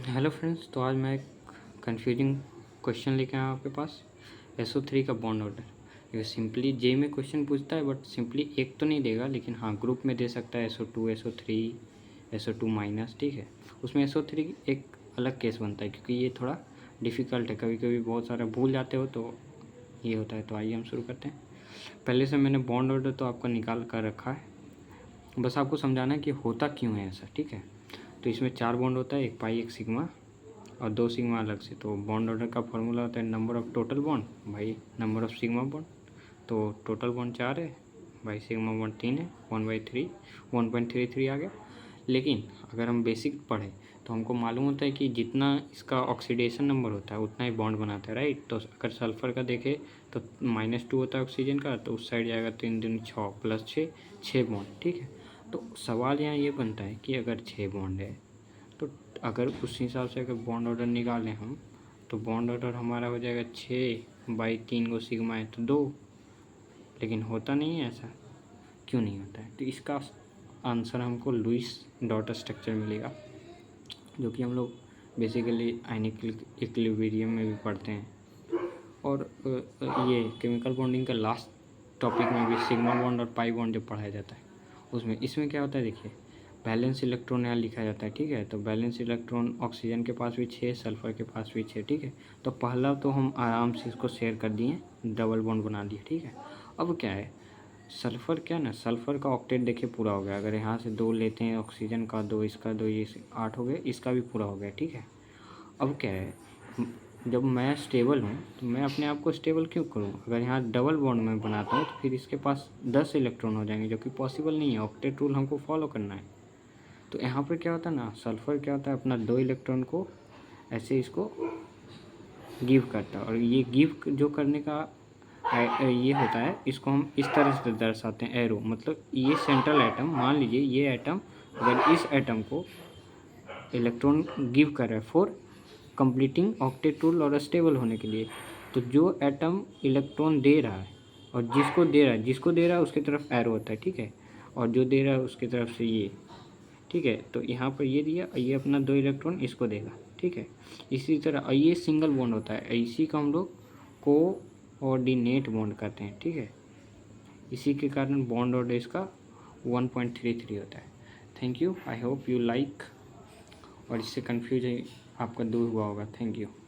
Hello friends, तो आज मैं एक कन्फ्यूजिंग क्वेश्चन लेके आया आपके पास। SO3 का बॉन्ड ऑर्डर। ये सिंपली जे में क्वेश्चन पूछता है, बट सिंपली एक तो नहीं देगा, लेकिन हाँ ग्रुप में दे सकता है SO2, SO3, SO2 माइनस। ठीक है, उसमें SO3 एक अलग केस बनता है क्योंकि ये थोड़ा डिफ़िकल्ट है, कभी कभी बहुत सारा भूल जाते हो तो ये होता है। तो आइए हम शुरू करते हैं। पहले से मैंने बॉन्ड ऑर्डर तो आपका निकाल कर रखा है, बस आपको समझाना है कि होता क्यों है ऐसा। ठीक है, तो इसमें 4 बॉन्ड होता है, एक पाई एक सिग्मा और 2 सिग्मा अलग से। तो बॉन्ड ऑर्डर का फॉर्मूला होता है नंबर ऑफ़ टोटल बॉन्ड भाई नंबर ऑफ़ सिग्मा बॉन्ड। तो टोटल बॉन्ड 4 है भाई सिग्मा बॉन्ड 3 है, 1/3 1.33 आ गया। लेकिन अगर हम बेसिक पढ़ें तो हमको मालूम होता है कि जितना इसका ऑक्सीडेशन नंबर होता है उतना ही बॉन्ड बनाता है, राइट। तो अगर सल्फ़र का देखें तो -2 होता है ऑक्सीजन का, तो उस साइड जाएगा 3 दूनी 6 + 6 बॉन्ड। ठीक है, तो सवाल यहाँ ये बनता है कि अगर 6 बॉन्ड है तो अगर उस हिसाब से अगर बॉन्ड ऑर्डर निकालें हम, तो बॉन्ड ऑर्डर हमारा हो जाएगा 6/3 को सिग्मा है तो 2। लेकिन होता नहीं है ऐसा, क्यों नहीं होता है? तो इसका आंसर हमको लुईस डॉट स्ट्रक्चर मिलेगा, जो कि हम लोग बेसिकली आयनिक इक्विलिब्रियम में भी पढ़ते हैं। और ये केमिकल बॉन्डिंग का लास्ट टॉपिक में भी सिग्मा बॉन्ड और पाई बॉन्ड जब पढ़ाया जाता है उसमें इसमें क्या होता है, देखिए बैलेंस इलेक्ट्रॉन यहाँ लिखा जाता है। ठीक है, तो बैलेंस इलेक्ट्रॉन ऑक्सीजन के पास भी 6, सल्फ़र के पास भी 6। ठीक है, तो पहला तो हम आराम से इसको शेयर कर दिए, डबल बॉन्ड बना दिए। ठीक है, अब क्या है, सल्फ़र क्या ना, सल्फ़र का ऑक्टेट देखिए पूरा हो गया। अगर यहाँ से 2 लेते हैं ऑक्सीजन का, 2 इसका, 2 ये 8 हो गए, इसका भी पूरा हो गया। ठीक है, अब क्या है, जब मैं स्टेबल हूँ तो मैं अपने आप को स्टेबल क्यों करूँ? अगर यहाँ डबल बॉन्ड में बनाता हूँ तो फिर इसके पास 10 इलेक्ट्रॉन हो जाएंगे, जो कि पॉसिबल नहीं है। ऑक्टेट रूल हमको फॉलो करना है। तो यहाँ पर क्या होता है ना, सल्फ़र क्या होता है, अपना 2 इलेक्ट्रॉन को ऐसे इसको गिव करता है। और ये गिव जो करने का ये होता है, इसको हम इस तरह से दर्शाते हैं, एरो। मतलब ये सेंट्रल एटम, मान लीजिए ये एटम, अगर इस एटम को इलेक्ट्रॉन गिव कर रहा है फॉर कंप्लीटिंग ऑक्टेट रूल और स्टेबल होने के लिए, तो जो एटम इलेक्ट्रॉन दे रहा है और जिसको दे रहा है उसकी तरफ एरो होता है। ठीक है, और जो दे रहा है उसकी तरफ से ये। ठीक है, तो यहाँ पर ये दिया, ये अपना 2 इलेक्ट्रॉन इसको देगा। ठीक है, इसी तरह ये सिंगल बॉन्ड होता है, इसी को हम लोग कोऑर्डिनेट बॉन्ड कहते हैं। ठीक है, इसी के कारण बॉन्ड ऑर्डर इसका 1.33 होता है। Thank you, I hope you like, और इससे कन्फ्यूज आपका दूर हुआ होगा। Thank you.